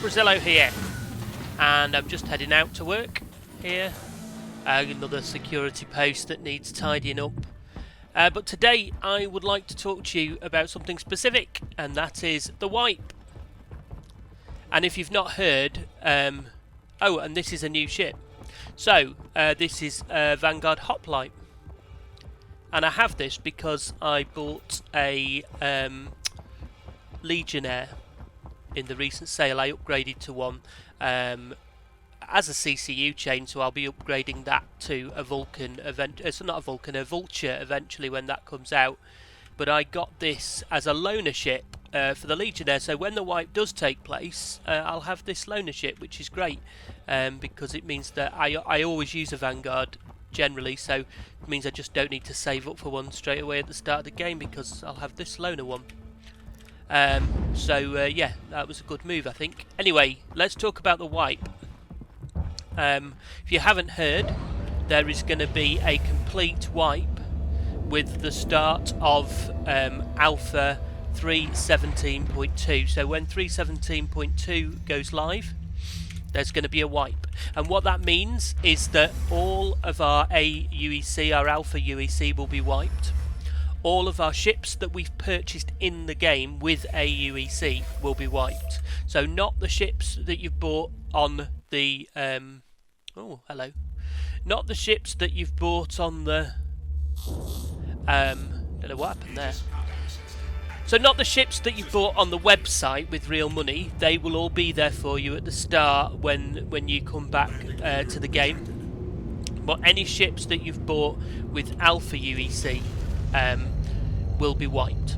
Brazillo here, and I'm just heading out to work here. Another security post that needs tidying up. But today I would like to talk to you about something specific, and that is the wipe. And if you've not heard, oh, and this is a new ship. So this is Vanguard Hoplite, and I have this because I bought a Legionnaire in the recent sale. I upgraded to one as a CCU chain, so I'll be upgrading that to a Vulcan event. It's not a Vulcan, a Vulture eventually when that comes out. But I got this as a loaner ship for the Legionnaire, so when the wipe does take place, I'll have this loaner ship, which is great because it means that I always use a Vanguard generally, so it means I just don't need to save up for one straight away at the start of the game because I'll have this loaner one. Yeah, that was a good move, I think. Anyway, let's talk about the wipe. If you haven't heard, there is going to be a complete wipe with the start of Alpha 3.17.2. So when 3.17.2 goes live, there's going to be a wipe. And what that means is that all of our AUEC, our Alpha UEC, will be wiped. All of our ships that we've purchased in the game with AUEC will be wiped. So not the ships that you've bought on the oh, hello. Not the ships that you've bought on the don't know what happened there. So not the ships that you bought on the website with real money. They will all be there for you at the start when you come back to the game. But any ships that you've bought with Alpha UEC will be wiped.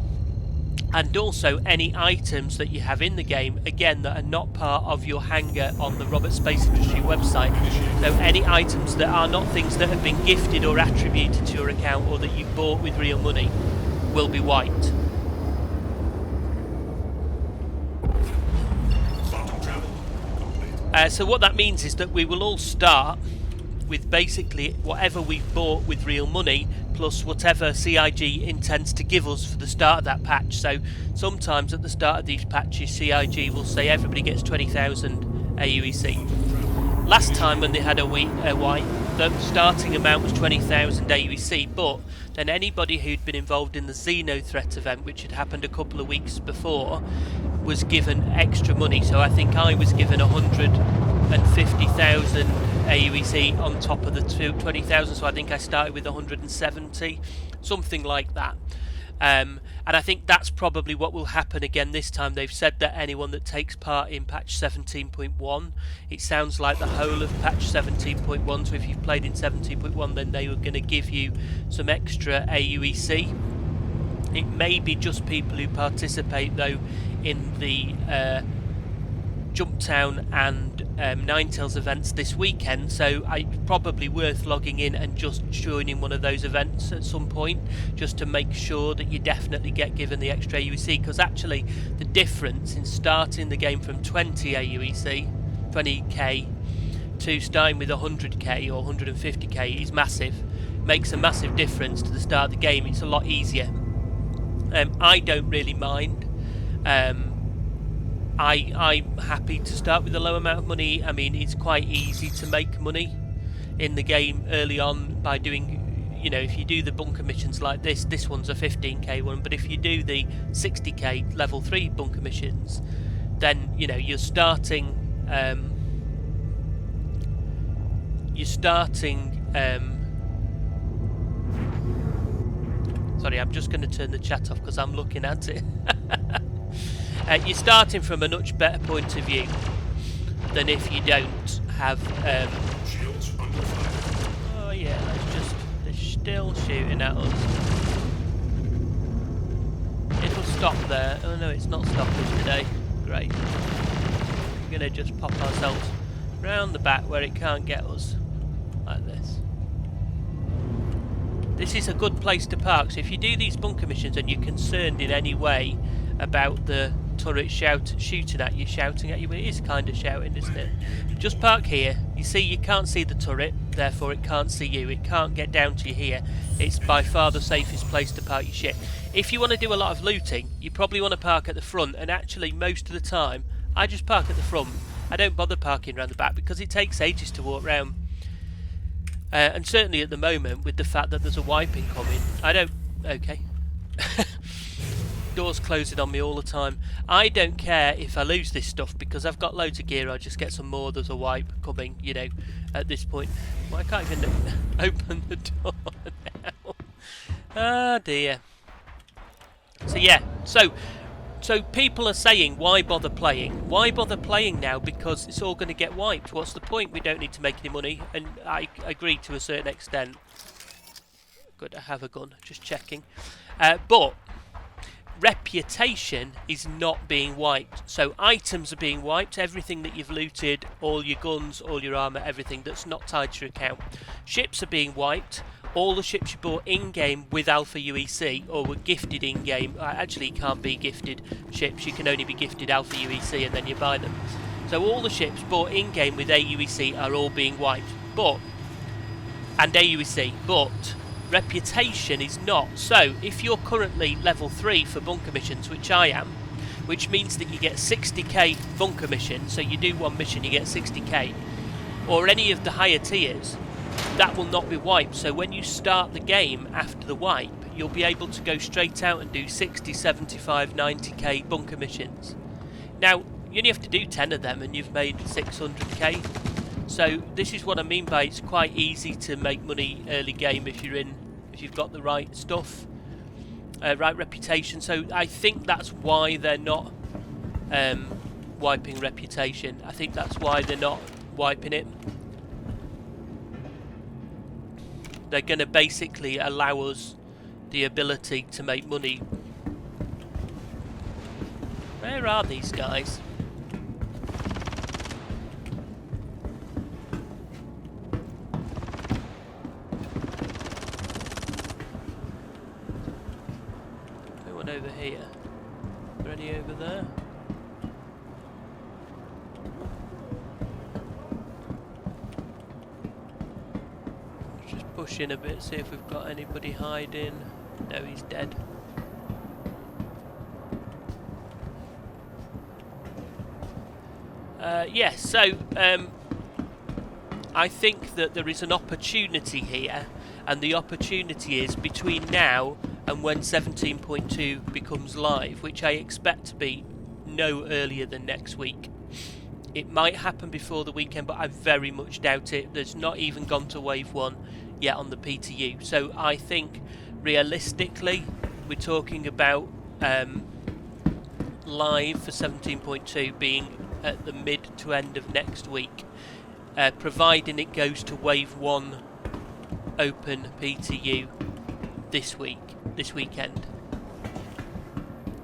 And also any items that you have in the game, again, that are not part of your hangar on the Roberts Space Industry website. So any items that are not things that have been gifted or attributed to your account or that you bought with real money will be wiped. So what that means is that we will all start with basically whatever we've bought with real money plus whatever CIG intends to give us for the start of that patch. So sometimes at the start of these patches, CIG will say everybody gets 20,000 AUEC. Last time when they had a wipe, the starting amount was 20,000 AUEC, but then anybody who'd been involved in the Xeno threat event, which had happened a couple of weeks before, was given extra money. So I think I was given 150,000 AUEC on top of the 20,000, so I think I started with 170, something like that. And I think that's probably what will happen again this time. They've said that anyone that takes part in patch 17.1, it sounds like the whole of patch 17.1, so if you've played in 17.1 then they were going to give you some extra AUEC. It may be just people who participate though in the Jumptown and Ninetales events this weekend, so it's probably worth logging in and just joining one of those events at some point just to make sure that you definitely get given the extra AUEC, because actually the difference in starting the game from 20 AUEC, 20k, to starting with 100k or 150k is massive. It makes a massive difference to the start of the game. It's a lot easier. I don't really mind. I'm happy to start with a low amount of money. I mean, it's quite easy to make money in the game early on by doing, you know, if you do the bunker missions like this one's a 15k one, but if you do the 60k level 3 bunker missions, then, you know, you're starting, sorry, I'm just going to turn the chat off because I'm looking at it. You're starting from a much better point of view than if you don't have. Oh yeah, they're still shooting at us. It'll stop there. Oh no, it's not stopping today. Great. We're gonna just pop ourselves round the back where it can't get us, like this. This is a good place to park. So if you do these bunker missions and you're concerned in any way about the turret shooting at you, well, it is kind of shouting, isn't it? Just park here. You see, you can't see the turret, therefore it can't see you. It can't get down to you here. It's by far the safest place to park your ship. If you want to do a lot of looting, you probably want to park at the front, and actually most of the time I just park at the front. I don't bother parking around the back because it takes ages to walk round. And certainly at the moment, with the fact that there's a wiping coming, I don't... Okay. Doors closing on me all the time. I don't care if I lose this stuff because I've got loads of gear. I'll just get some more. There's a wipe coming, you know, at this point. Well, I can't even open the door now. Ah, dear. So yeah, so people are saying, why bother playing? Why bother playing now? Because it's all going to get wiped. What's the point? We don't need to make any money. And I agree to a certain extent. Good, I have a gun. Just checking. But reputation is not being wiped. So items are being wiped. Everything that you've looted, all your guns, all your armour, everything that's not tied to your account. Ships are being wiped. All the ships you bought in-game with Alpha UEC or were gifted in-game, actually you can't be gifted ships, you can only be gifted Alpha UEC and then you buy them. So all the ships bought in-game with AUEC are all being wiped, and AUEC, but reputation is not. So if you're currently level 3 for bunker missions, which I am, which means that you get 60k bunker mission, so you do one mission you get 60k, or any of the higher tiers, that will not be wiped. So when you start the game after the wipe, you'll be able to go straight out and do 60, 75, 90k bunker missions. Now, you only have to do 10 of them and you've made 600k. So this is what I mean by it's quite easy to make money early game if you've got the right stuff, right reputation. So I think that's why they're not wiping reputation. I think that's why they're not wiping it. They're going to basically allow us the ability to make money. Where are these guys? No one over here. Are there any over there? Push in a bit, see if we've got anybody hiding. No, he's dead. Yes, so I think that there is an opportunity here, and the opportunity is between now and when 17.2 becomes live, which I expect to be no earlier than next week. It might happen before the weekend, but I very much doubt it. There's not even gone to wave 1 yet on the PTU. So I think realistically we're talking about live for 17.2 being at the mid to end of next week, providing it goes to wave 1 open PTU this weekend.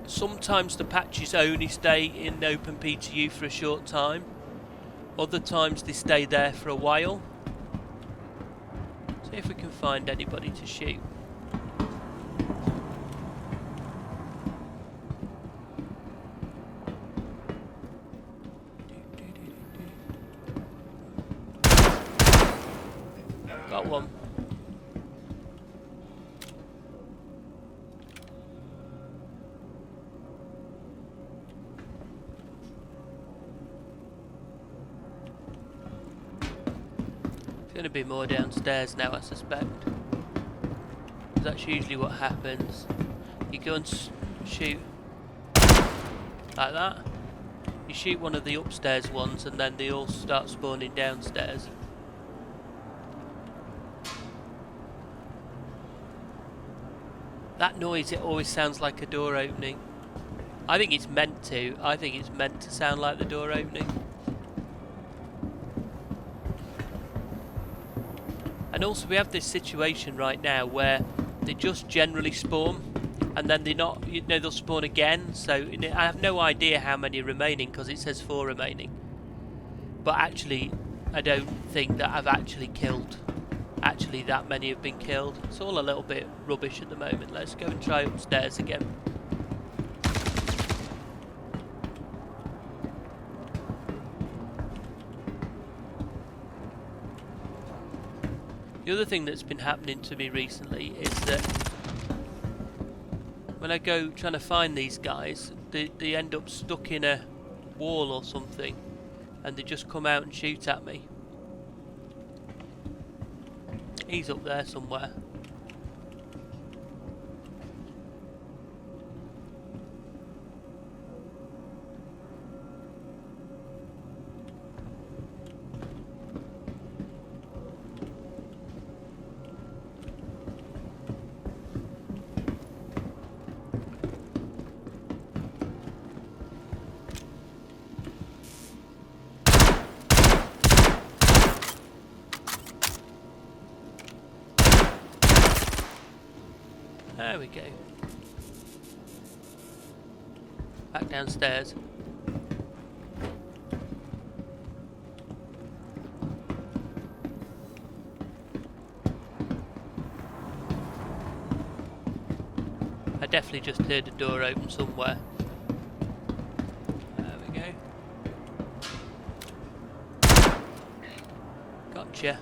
Sometimes the patches only stay in open PTU for a short time, other times they stay there for a while. See if we can find anybody to shoot. Got one. Going to be more downstairs now, I suspect. That's usually what happens. You go and shoot like that. You shoot one of the upstairs ones and then they all start spawning downstairs. That noise, it always sounds like a door opening. I think it's meant to. I think it's meant to sound like the door opening. And also we have this situation right now where they just generally spawn and then they're not, you know, they'll spawn again. So I have no idea how many are remaining because it says 4 remaining. But actually I don't think that I've actually killed. Actually that many have been killed. It's all a little bit rubbish at the moment. Let's go and try upstairs again. The other thing that's been happening to me recently is that when I go trying to find these guys, they end up stuck in a wall or something, and they just come out and shoot at me. He's up there somewhere. There we go. Back downstairs. I definitely just heard a door open somewhere. There we go. Gotcha.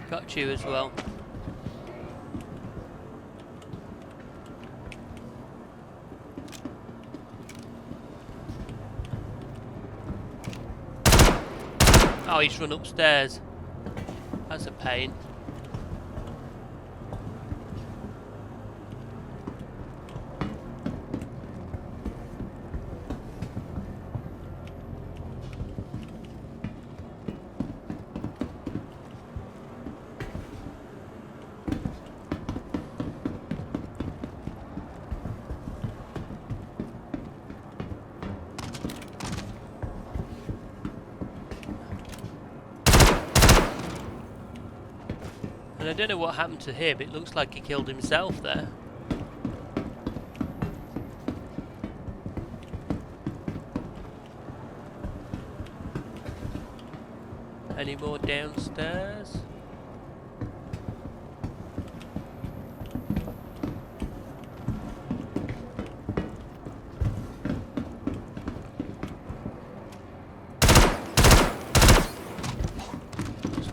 Got you as well. Oh, he's run upstairs. That's a pain. And I don't know what happened to him, it looks like he killed himself there. Any more downstairs?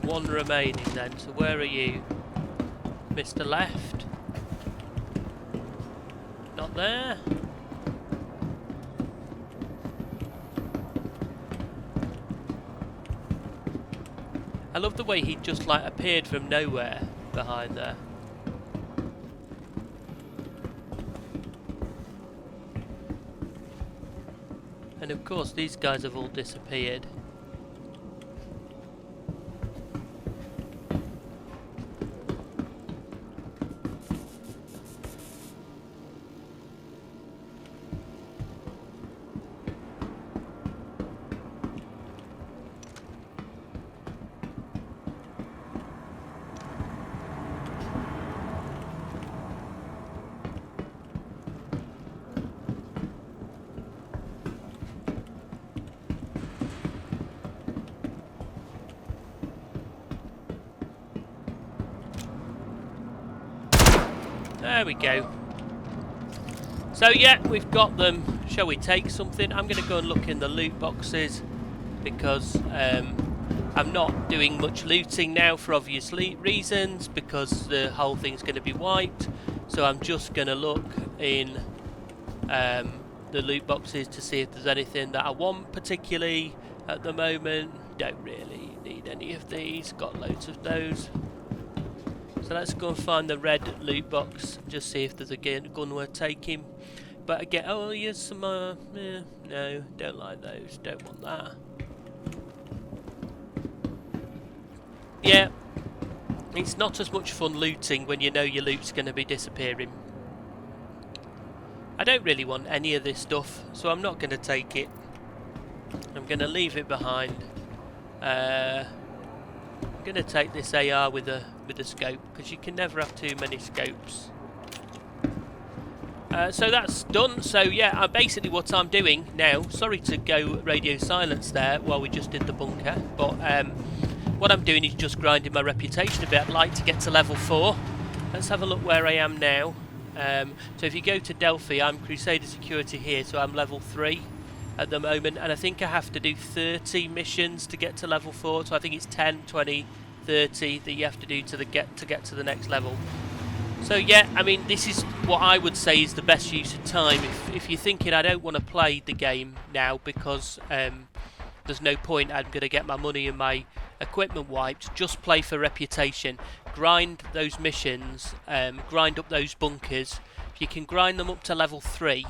One remaining then, so where are you? Mr. Left? Not there? I love the way he just like appeared from nowhere behind there. And of course these guys have all disappeared. There we go. So yeah, we've got them. Shall we take something? I'm going to go and look in the loot boxes because I'm not doing much looting now for obvious reasons because the whole thing's going to be wiped. So I'm just going to look in the loot boxes to see if there's anything that I want particularly at the moment. Don't really need any of these. Got loads of those. So let's go and find the red loot box, just see if there's a gun worth taking. But again, oh, here's some, no, don't like those, don't want that. Yeah, it's not as much fun looting when you know your loot's going to be disappearing. I don't really want any of this stuff, so I'm not going to take it. I'm going to leave it behind. I'm going to take this AR with a scope because you can never have too many scopes. So that's done. So yeah, basically what I'm doing now. Sorry to go radio silence there while we just did the bunker, but what I'm doing is just grinding my reputation a bit. I'd like to get to level 4. Let's have a look where I am now. So if you go to Delphi, I'm Crusader Security here, so I'm level 3 at the moment, and I think I have to do 30 missions to get to level 4. So I think it's 10, 20, 30 that you have to do to get to the next level. So yeah, I mean, this is what I would say is the best use of time. If you're thinking I don't want to play the game now because there's no point, I'm going to get my money and my equipment wiped, just play for reputation. Grind those missions, grind up those bunkers. If you can grind them up to level 3,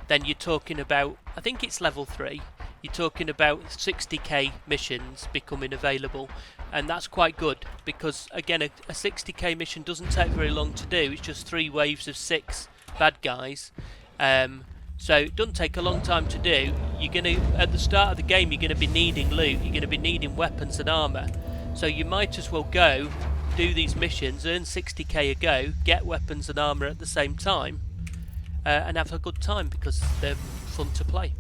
then you're talking about, I think it's level 3, you're talking about 60k missions becoming available. And that's quite good because, again, a 60k mission doesn't take very long to do. It's just 3 waves of 6 bad guys. So it doesn't take a long time to do. You're going to, at the start of the game, you're going to be needing loot. You're going to be needing weapons and armour. So you might as well go, do these missions, earn 60k a go, get weapons and armour at the same time, and have a good time because they're fun to play.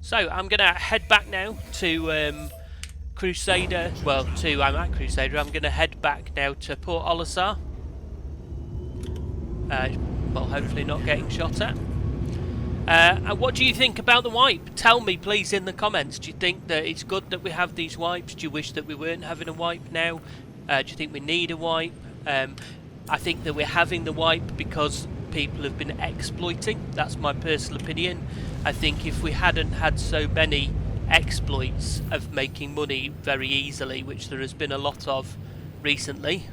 So I'm going to head back now to Crusader. Well, I'm at Crusader. I'm going to head back now to Port Olisar. Well, hopefully not getting shot at. And what do you think about the wipe? Tell me, please, in the comments. Do you think that it's good that we have these wipes? Do you wish that we weren't having a wipe now? Do you think we need a wipe? I think that we're having the wipe because people have been exploiting. That's my personal opinion. I think if we hadn't had so many exploits of making money very easily, which there has been a lot of recently,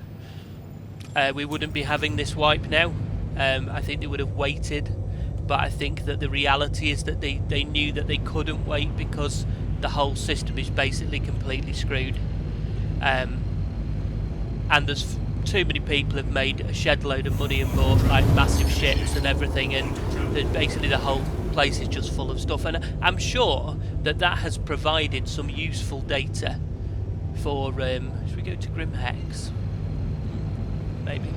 we wouldn't be having this wipe now. I think they would have waited, but I think that the reality is that they knew that they couldn't wait because the whole system is basically completely screwed. And there's too many people have made a shed load of money and bought like massive ships and everything, and basically the whole place is just full of stuff. And I'm sure that has provided some useful data for should we go to Grim Hex? Maybe.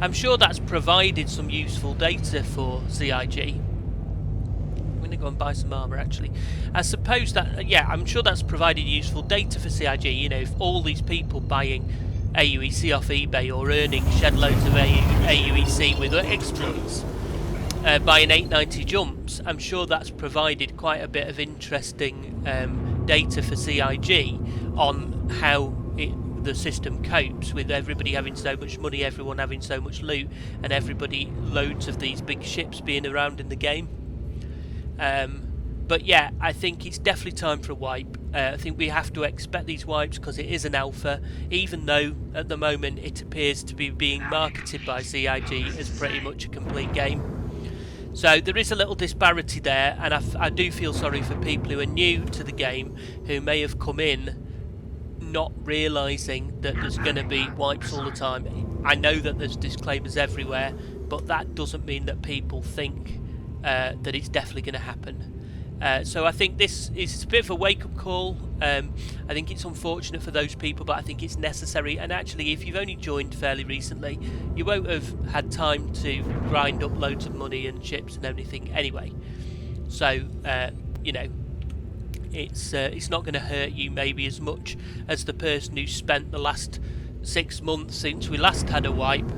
I'm sure that's provided some useful data for CIG. I'm going to go and buy some armour actually. I suppose that, yeah, I'm sure that's provided useful data for CIG. You know, if all these people buying AUEC off eBay or earning shed loads of AUEC with exploits, buying 890 jumps, I'm sure that's provided quite a bit of interesting data for CIG on how the system copes with everybody having so much money, everyone having so much loot, and everybody loads of these big ships being around in the game. But yeah, I think it's definitely time for a wipe. I think we have to expect these wipes because it is an alpha, even though at the moment it appears to be being marketed by CIG as pretty much a complete game. So there is a little disparity there, and I do feel sorry for people who are new to the game, who may have come in not realising that there's going to be wipes all the time. I know that there's disclaimers everywhere, but that doesn't mean that people think that it's definitely going to happen. So I think this is a bit of a wake-up call. I think it's unfortunate for those people, but I think it's necessary. And actually, if you've only joined fairly recently, you won't have had time to grind up loads of money and chips and everything anyway. So, you know, it's not going to hurt you maybe as much as the person who spent the last 6 months since we last had a wipe.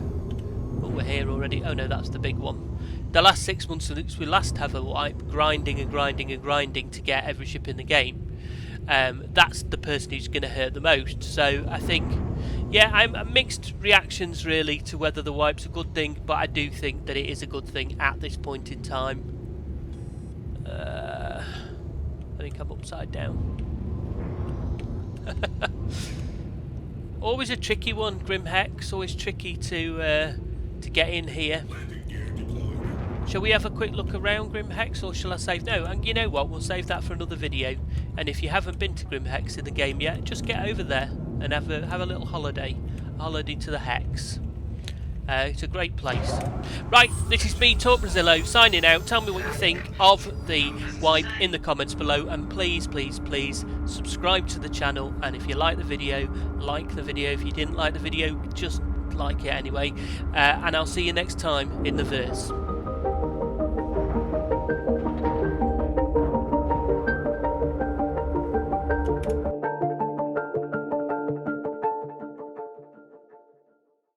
Oh, we're here already. Oh no, that's the big one. The last 6 months since we last have a wipe, grinding and grinding and grinding to get every ship in the game. That's the person who's going to hurt the most. So I think, yeah, I'm mixed reactions really to whether the wipe's a good thing, but I do think that it is a good thing at this point in time. I think I'm upside down. Always a tricky one, Grim Hex. Always tricky to get in here. Shall we have a quick look around Grim Hex, or shall I save? No, and you know what? We'll save that for another video. And if you haven't been to Grim Hex in the game yet, just get over there and have a little holiday. A holiday to the Hex. It's a great place. Right, this is me, Talk Brazilo, signing out. Tell me what you think of the wipe in the comments below, and please, please, please subscribe to the channel. And if you like the video, like the video. If you didn't like the video, just like it anyway. And I'll see you next time in the verse.